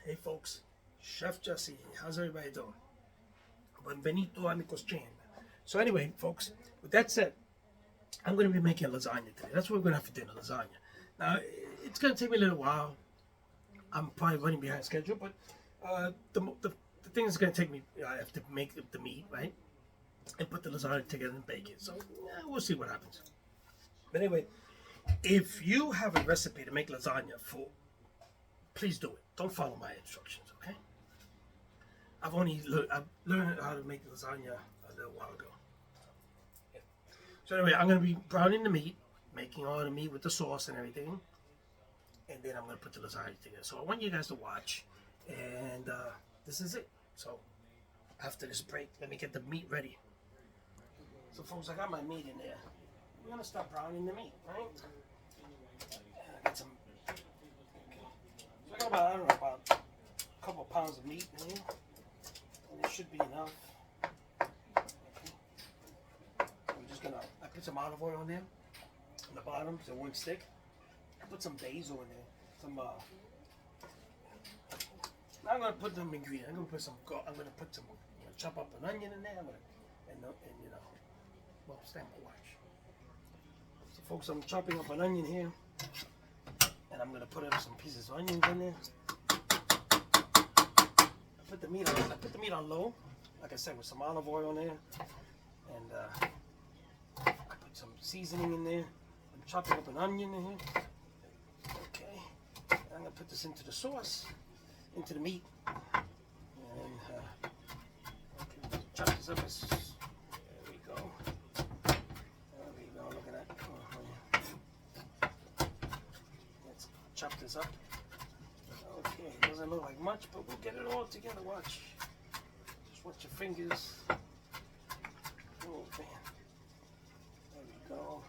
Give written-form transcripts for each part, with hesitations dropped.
Hey folks, Chef Jesse, how's everybody doing? Benvenuto a mi cocina. So anyway, folks, with that said, I'm going to be making lasagna today. That's what we're going to have for dinner, lasagna. Now, it's going to take me a little while. I'm probably running behind schedule, but the thing is going to take me, I have to make the meat, right? And put the lasagna together and bake it. So we'll see what happens. But anyway, if you have a recipe to make lasagna for, please do it. Don't follow my instructions, okay? I've learned how to make lasagna a little while ago. Yeah. So anyway, I'm going to be browning the meat, making all the meat with the sauce and everything. And then I'm going to put the lasagna together. So I want you guys to watch. And this is it. So after this break, let me get the meat ready. So folks, I got my meat in there. We're going to start browning the meat, right? I got some... Okay. So I got about a couple of pounds of meat in here. And it should be enough. Okay. I'm just gonna, I put some olive oil on there, on the bottom, so it won't stick. I put some basil in there, some, now I'm gonna put some ingredients. I'm gonna put some, chop up an onion in there, and you know, well, stand by, watch. So folks, I'm chopping up an onion here, and I'm gonna put up some pieces of onions in there. I put the meat on low, like I said, with some olive oil in there, and I put some seasoning in there. I'm chopping up an onion in here. Okay, and I'm gonna put this into the sauce, into the meat, and okay, chop this up. There we go. There we go. Look at that. Let's chop this up. Okay, it doesn't look like much, but we'll get it all together. Watch. Just watch your fingers. Oh, man. There we go. So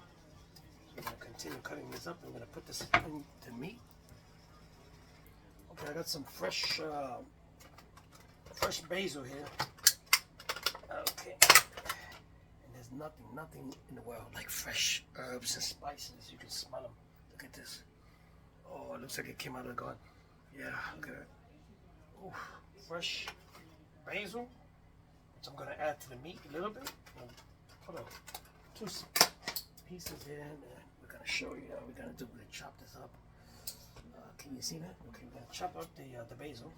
we're going to continue cutting this up. We're going to put this into meat. Okay, I got some fresh basil here. Okay. And there's nothing in the world like fresh herbs and spices. You can smell them. Look at this. Oh, it looks like it came out of the garden. Yeah, look at that. Ooh, fresh basil, which I'm going to add to the meat a little bit. I'll put two pieces in, and we're going to show you how we're going to do. We're going to chop this up. Can you see that? Okay, we're going to chop up the basil.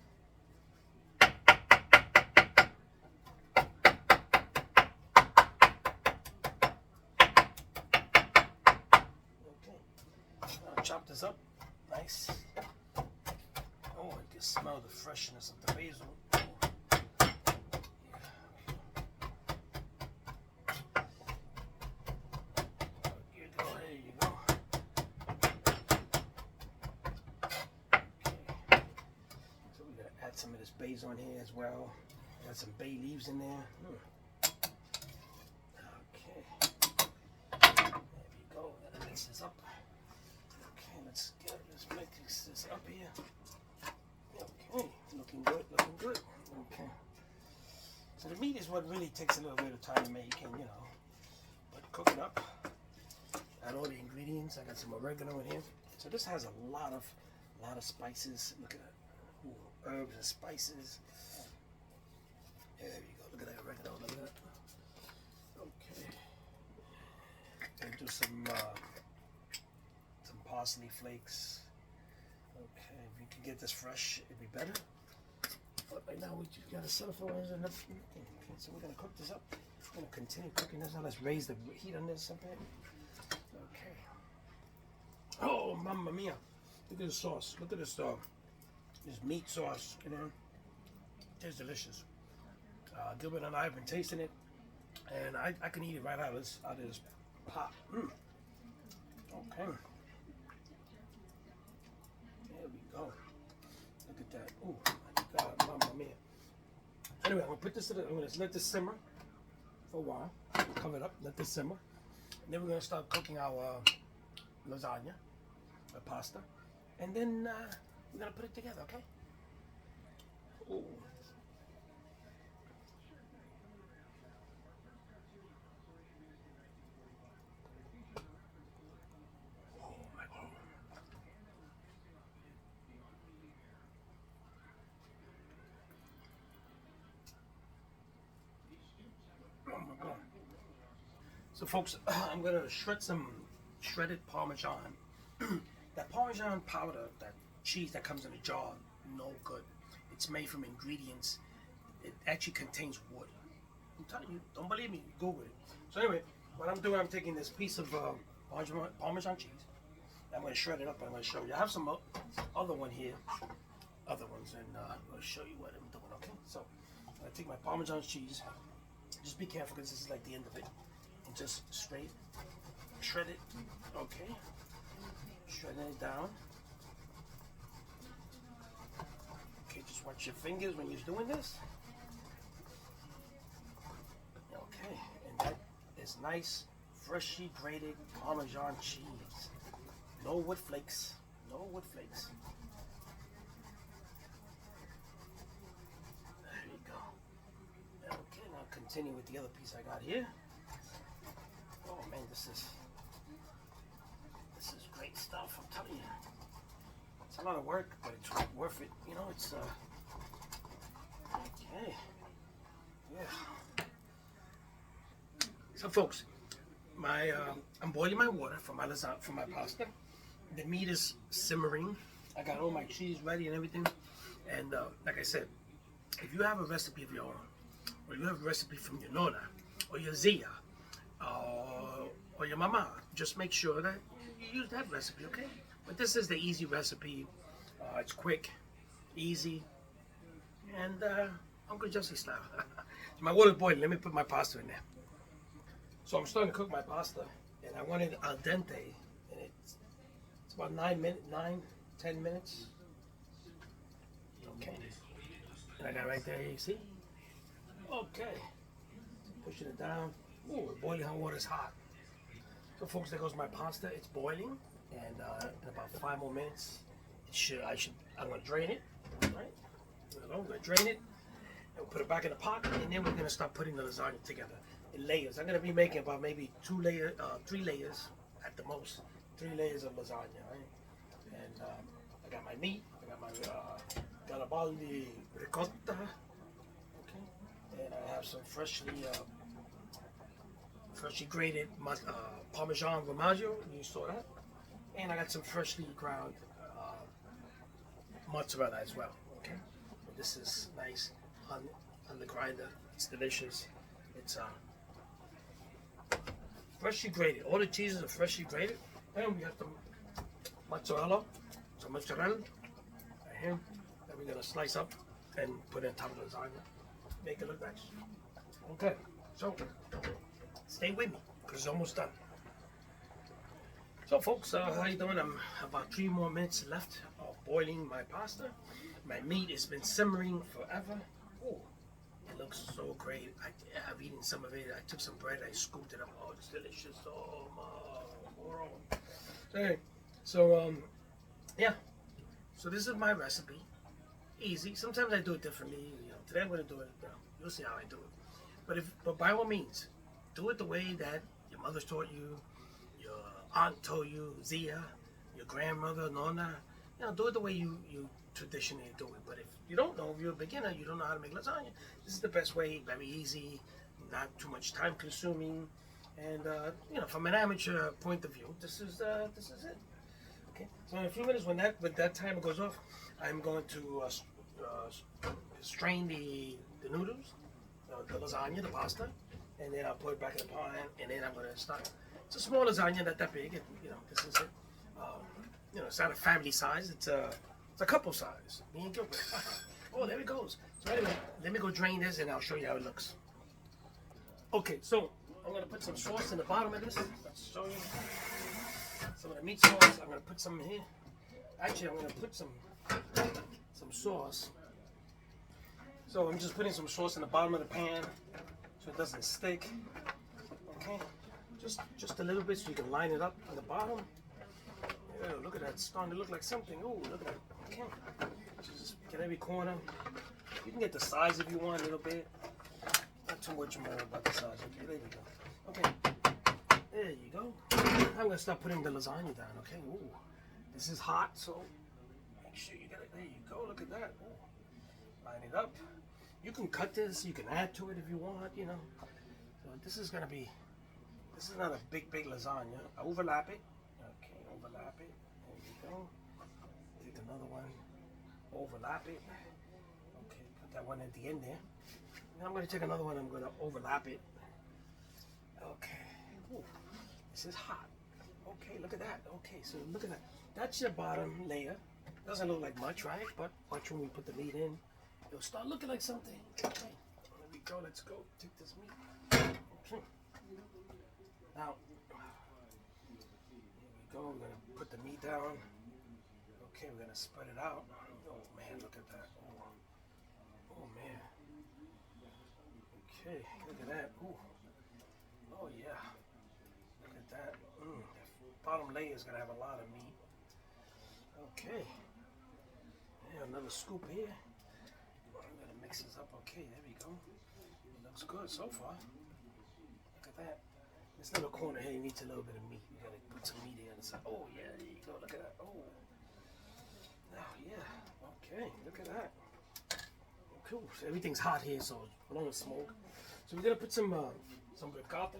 Okay, I'll chop this up. Nice. Oh, I can smell the freshness of the basil. Here you go, there you go. Okay. So we're gonna add some of this basil in here as well. Got some bay leaves in there. Okay. There we go. Gotta mix this up. Okay, let's mix this up here. Okay, looking good. Okay. So the meat is what really takes a little bit of time to make, and but cook it up. Add all the ingredients. I got some oregano in here. So this has a lot of spices. Look at that. Ooh, herbs and spices. There you go. Look at that oregano. Look at that. Okay. And do some parsley flakes. Okay, if you can get this fresh, it'd be better. But right now we just gotta settle for enough. Okay, so we're gonna cook this up. We're gonna continue cooking this. Now let's raise the heat on this a bit. Okay. Oh, mamma mia! Look at the sauce. Look at this this meat sauce. You know, it's delicious. Gilbert and I have been tasting it, and I can eat it right out of this pot. Okay. There we go. Look at that. Oh my God, mamma mia. Anyway, I'm gonna put this I'm gonna let this simmer for a while. Cover it up, let this simmer. And then we're gonna start cooking our lasagna, our pasta. And then we're gonna put it together, okay? Ooh. So folks, I'm gonna shred some shredded Parmesan. That Parmesan powder, that cheese that comes in a jar, no good. It's made from ingredients. It actually contains wood. I'm telling you, don't believe me, Google it. So anyway, what I'm doing, I'm taking this piece of Parmesan cheese. I'm gonna shred it up. I'm gonna show you. I have some other one here, other ones, and I'm gonna show you what I'm doing. Okay, so I'm gonna take my Parmesan cheese. Just be careful because this is like the end of it. And just straight shred it. Okay, shredding it down. Okay, just watch your fingers when you're doing this. Okay, and that is nice, freshly grated Parmesan cheese. No wood flakes. No wood flakes. There you go. Okay, now continue with the other piece I got here. Oh man, this is great stuff. I'm telling you, it's a lot of work, but it's worth it. You know, it's okay. Yeah. So, folks, I'm boiling my water for my lasagna, for my pasta. The meat is simmering. I got all my cheese ready and everything. And like I said, if you have a recipe of your own, or you have a recipe from your nonna, or your zia, or your mama, just make sure that you use that recipe, okay? But this is the easy recipe. It's quick, easy, and Uncle Jesse style. My water's boiling. Let me put my pasta in there. So I'm starting to cook my pasta, and I want it al dente, and it's about 10 minutes. Okay. And I got right there, you see? Okay. Pushing it down. Ooh, boiling hot water is hot. So folks, there goes my pasta. It's boiling, and in about 5 more minutes, I'm gonna drain it. All right? I'm gonna drain it, and we'll put it back in the pot, and then we're gonna start putting the lasagna together in layers. I'm gonna be making about maybe 3 layers at the most. 3 layers of lasagna, right? And I got my meat. I got my Garibaldi ricotta. Okay. And I have some freshly grated Parmesan Formaggio. You saw that. And I got some freshly ground mozzarella as well. Okay. So this is nice on the grinder. It's delicious. It's freshly grated. All the cheeses are freshly grated. And we have some mozzarella right here that we're gonna slice up and put on top of the lasagna. Make it look nice. Okay, so stay with me because it's almost done. So folks, how you doing? I'm about 3 more minutes left of boiling my pasta. My meat has been simmering forever. Oh, it looks so great. I've eaten some of it. I took some bread, I scooped it up. Oh, it's delicious. Oh my world. Okay, so yeah. So this is my recipe. Easy. Sometimes I do it differently. You know, today I'm gonna do it. You'll see how I do it. But by all means, do it the way that your mother taught you, your aunt told you, Zia, your grandmother, Nonna. You know, do it the way you traditionally do it. But if you don't know, if you're a beginner, you don't know how to make lasagna, this is the best way. Very easy, not too much time consuming, and you know, from an amateur point of view, this is it. Okay. So in a few minutes, when that timer goes off, I'm going to strain the noodles, the lasagna, the pasta, and then I'll put it back in the pan, and then I'm going to start. It's a small lasagna, not that big, and you know, this is it. You know, it's not a family size. It's a couple size. Me and Gilbert. Oh, there it goes. So anyway, let me go drain this, and I'll show you how it looks. Okay, so I'm going to put some sauce in the bottom of this. Let's show you some of the meat sauce. I'm going to put some in here. Actually, I'm going to put some sauce. So I'm just putting some sauce in the bottom of the pan so it doesn't stick. Okay, just a little bit so you can line it up on the bottom. Yeah, look at that, it's starting to look like something. Oh, look at that. Okay, just get every corner. You can get the size if you want a little bit. Not too much more about the size. Okay, there you go. Okay, there you go. I'm gonna start putting the lasagna down. Okay. Ooh, this is hot, so make sure you get it. There you go. Look at that. Ooh. Line it up. You can cut this. You can add to it if you want. You know. So this is gonna be This is not a big lasagna. I overlap it. Okay, overlap it. There we go. Take another one. Overlap it. Okay, put that one at the end there. Now I'm going to take another one. I'm going to overlap it. Okay. Ooh, this is hot. Okay, look at that. Okay, so look at that. That's your bottom layer. Doesn't look like much, right? But watch when we put the meat in. It'll start looking like something. Okay, there we go. Let's go. Take this meat. Okay. Now, here we go. We're going to put the meat down. Okay, we're going to spread it out. Oh, man, look at that. Oh man. Okay, look at that. Ooh. Oh, yeah. Look at that. The bottom layer is going to have a lot of meat. Okay. Yeah, another scoop here. I'm going to mix this up. Okay, there we go. It looks good so far. Look at that. This little corner here needs a little bit of meat. You got to put some meat in. Oh, yeah, there you go. Look at that. Oh, yeah. Okay, look at that. Cool. So everything's hot here, so we don't smoke. So we're gonna put some ricotta.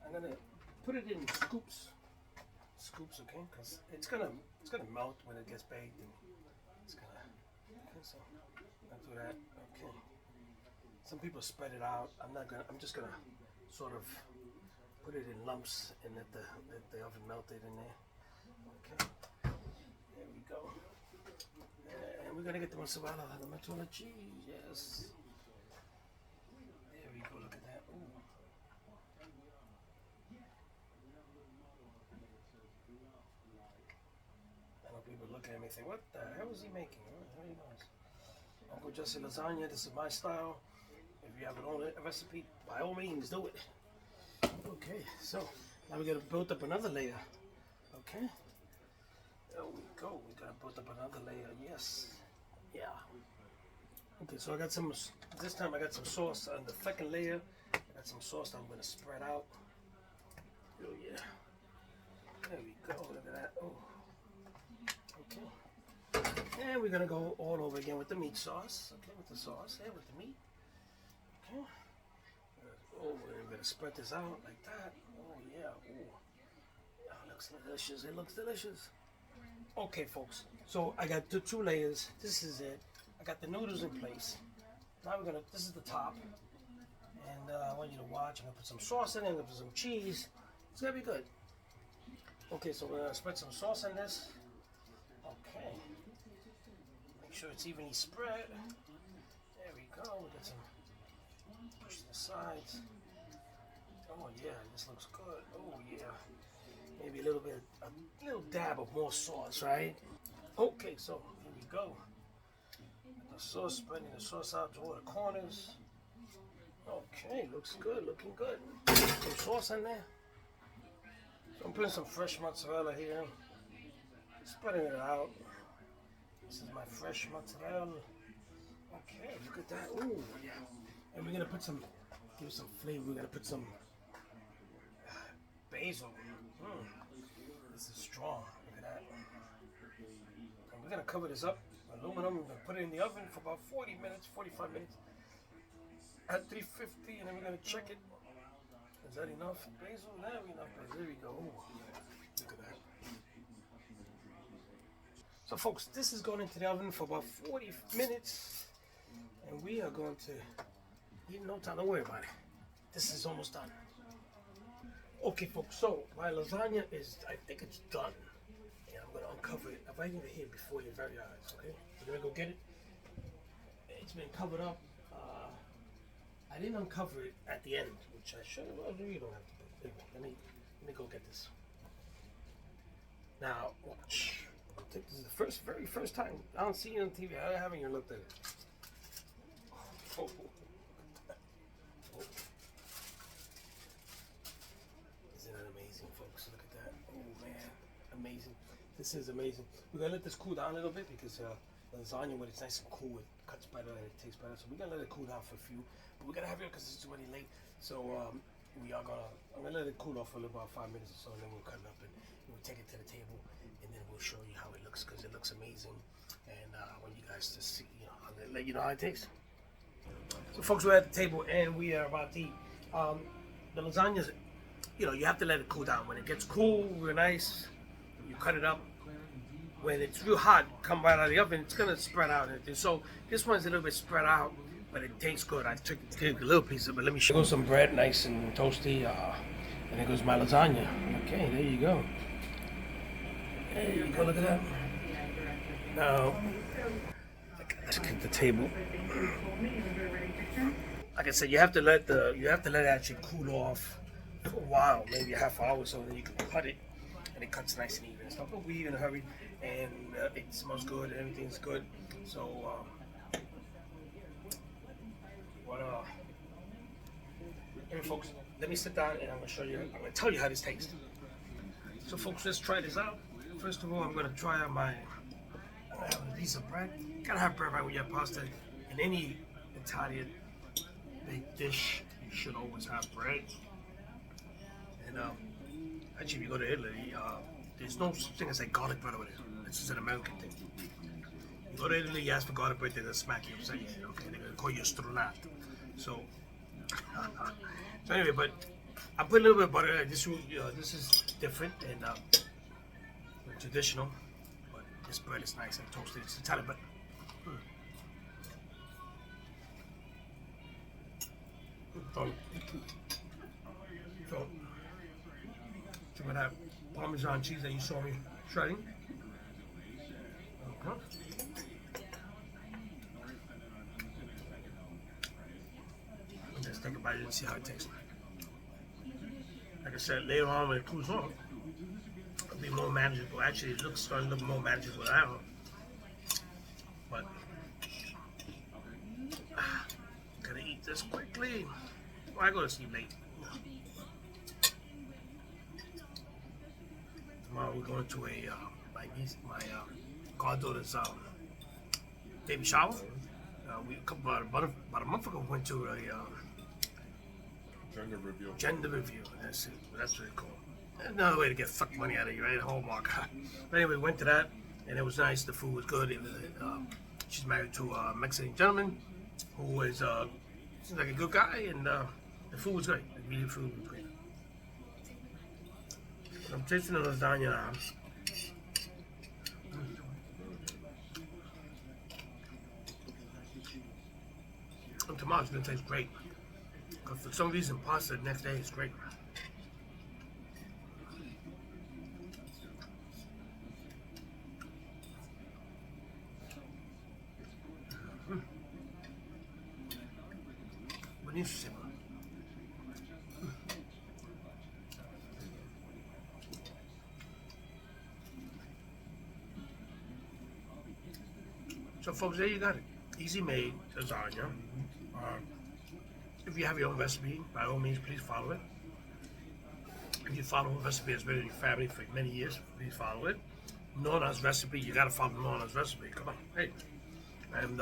I'm gonna put it in scoops, okay? Because it's gonna melt when it gets baked. And it's gonna. Okay, so I'll do that. Okay. Some people spread it out. I'm just gonna sort of put it in lumps and let the oven melt it in there. Okay. There we go. And we're gonna get the mozzarella, the mozzarella cheese, yes. There we go, look at that. Ooh. I know people look at me and say, what the hell is he making? Very nice. Uncle Jesse lasagna, this is my style. If you have an own recipe, by all means, do it. Okay, so now we're gonna build up another layer. Okay. There we go. We gotta build up another layer. Yes. Yeah. Okay, so I got some. This time I got some sauce on the second layer. I got some sauce that I'm gonna spread out. Oh yeah. There we go. Look at that. Oh. Okay. And we're gonna go all over again with the meat sauce. Okay, with the sauce. Yeah, with the meat. Okay. Oh, we're gonna spread this out like that. Oh yeah. Oh. It looks delicious. It looks delicious. Okay, folks, so I got the two layers. This is it. I got the noodles in place. Now this is the top. And I want you to watch. I'm gonna put some sauce in it. I'm gonna put some cheese. It's gonna be good. Okay, so we're gonna spread some sauce in this. Okay. Make sure it's evenly spread. There we go. We got some, push the sides. Oh yeah, this looks good. Oh yeah. Maybe a little dab of more sauce, right? Okay, so here we go. The sauce, spreading the sauce out to all the corners. Okay, looks good, looking good. Some sauce in there. So I'm putting some fresh mozzarella here. Spreading it out. This is my fresh mozzarella. Okay, look at that. Ooh, yeah. And we're gonna put give some flavor. We're gonna put some basil. This is strong. Look at that. And we're gonna cover this up with aluminum. We're gonna put it in the oven for about 40 minutes, 45 minutes at 350, and then we're gonna check it. Is that enough basil? There we enough basil. There we go. Ooh, look at that. So, folks, this is going into the oven for about 40 minutes, and we are going to eat in no time. Don't worry about it. This is almost done. Okay, folks, so my lasagna I think it's done. And I'm going to uncover it right over here before your very eyes, okay? We're going to go get it. It's been covered up. I didn't uncover it at the end, which I should have. Well, you don't have to. Let me go get this. Now, watch. I think this is the very first time. I don't see it on TV. I haven't even looked at it. Oh. Isn't that amazing, folks? Look at that. Oh, man. Amazing. This is amazing. We're going to let this cool down a little bit because lasagna, when it's nice and cool, it cuts better and it tastes better. So we're going to let it cool down for a few. But we're going to have it because it's already late. So I'm going to let it cool off for about 5 minutes or so, and then we'll cut it up and we'll take it to the table, and then we'll show you how it looks because it looks amazing. And I want you guys to see, I'll let you know how it tastes. So folks, we're at the table and we are about to eat. The lasagna is you have to let it cool down. When it gets cool, real nice, you cut it up. When it's real hot, come right out of the oven, it's gonna spread out. So this one's a little bit spread out, but it tastes good. I took a little piece of it. Let me show you. There goes some bread, nice and toasty, and there goes my lasagna. Okay, there you go. There you go. Look at that. Now, let's keep the table. Like I said, you have to let it actually cool off for a while, maybe a half hour, so then you can cut it, and it cuts nice and even and stuff. But we're in a hurry, and it smells good, and everything's good. So, anyway, folks, let me sit down and I'm gonna tell you how this tastes. So, folks, let's try this out. First of all, I'm gonna try out my piece of bread. You gotta have bread right when you have pasta. In any Italian big dish, you should always have bread. And actually, if you go to Italy, there's no such thing as like garlic bread over there. This is an American thing. You go to Italy, you ask for garlic bread, they're gonna smack you upside your head. Okay, they're gonna call you a strunato. So, so anyway, but I put a little bit of butter. This is different and traditional. But this bread is nice and toasted. It's Italian bread. So, we're gonna have Parmesan cheese that you saw me shredding. Just take a bite and see how it tastes. Like I said, later on when it cools off, it'll be more manageable. Actually, it looks starting to look more manageable now. But gotta eat this quickly. Well, I go to sleep late. Tomorrow we're going to my goddaughter's baby shower. About a month ago, we went to a gender review. That's it. That's what it's called. Another way to get fuck money out of you, right? Hallmark. But anyway, we went to that, and it was nice. The food was good. She's married to a Mexican gentleman who is seems like a good guy, and the food was great. The really food was great. I'm tasting the lasagna now. And tomorrow's gonna taste great. Because for some reason, pasta the next day is great. Buonissimo. So folks, there you got it. Easy made lasagna. If you have your own recipe, by all means, please follow it. If you follow a recipe that's been in your family for many years, please follow it. Nona's recipe, you gotta follow Nona's recipe. Come on, hey. And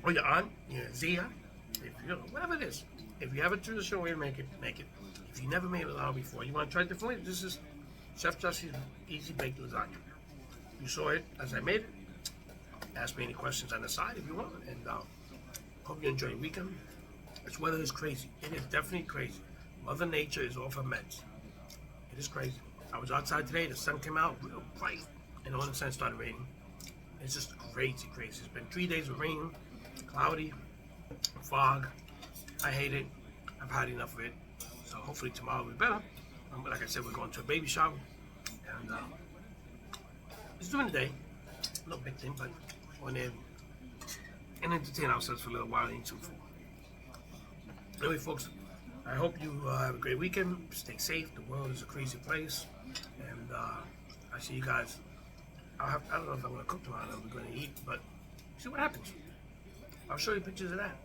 or your aunt, your Zia, if you know, whatever it is. If you have a traditional way to make it, make it. If you never made lasagna before, you want to try it differently, this is Chef Jesse's Easy Baked Lasagna. You saw it as I made it. Ask me any questions on the side if you want, and hope you enjoy your weekend. This weather is crazy. It is definitely crazy. Mother Nature is off her meds. It is crazy. I was outside today, the sun came out real bright, and all of a sudden it started raining. It's just crazy, crazy. It's been 3 days of rain, cloudy, fog. I hate it. I've had enough of it. So hopefully tomorrow will be better. Like I said, we're going to a baby shower, and it's during the day. No big thing, but on there and entertain ourselves for a little while and eat some food. Anyway, folks, I hope you have a great weekend. Stay safe. The world is a crazy place, and I see you guys. I don't know if I'm going to cook tomorrow or we're going to eat, but see what happens. I'll show you pictures of that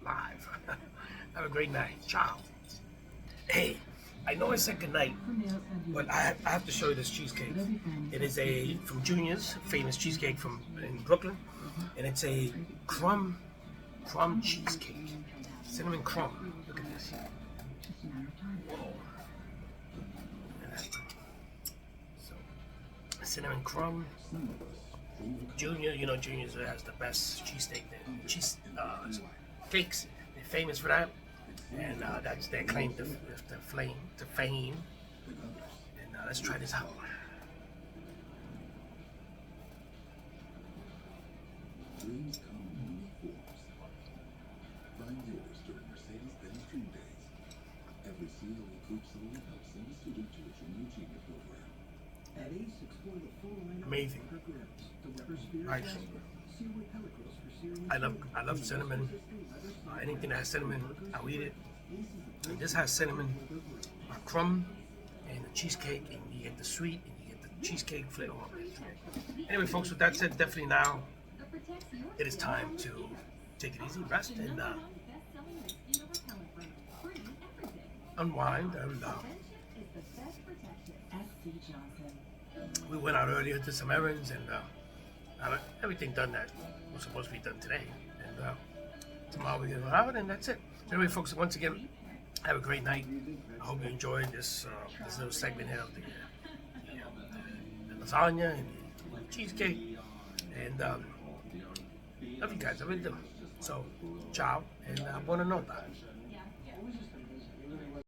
live. Have a great night. Ciao. Hey, I know I said good night, but I have to show you this cheesecake. It is from Junior's, famous cheesecake in Brooklyn, and it's a crumb cheesecake. Cinnamon crumb. Look at this. Whoa. So, cinnamon crumb. Junior, Junior's has the best cheesesteak there. Cakes. They're famous for that. and that's their claim to fame. And let's try this out. Dreams come in many forms. Find yours during Mercedes-Benz Dream Days. Every CLE Coupe Salute helps send a student to a Dream Achievement Program. At ACE, explore the full lineup Amazing. of grills. The Weber Spears Nice. Restaurant. Seawood pellet grills for serious I love cinnamon. Anything that has cinnamon, I'll eat it. And this has cinnamon, crumb, and the cheesecake, and you get the sweet, and you get the cheesecake flavor. Anyway, folks, with that said, definitely now it is time to take it easy, rest, and unwind. And we went out earlier, did some errands, and got everything done that was supposed to be done today. And tomorrow we get out, and that's it. Anyway, folks, once again, have a great night. I hope you enjoyed this little segment here of the lasagna and the cheesecake. And love you guys, I really do. So, ciao, and buona nota.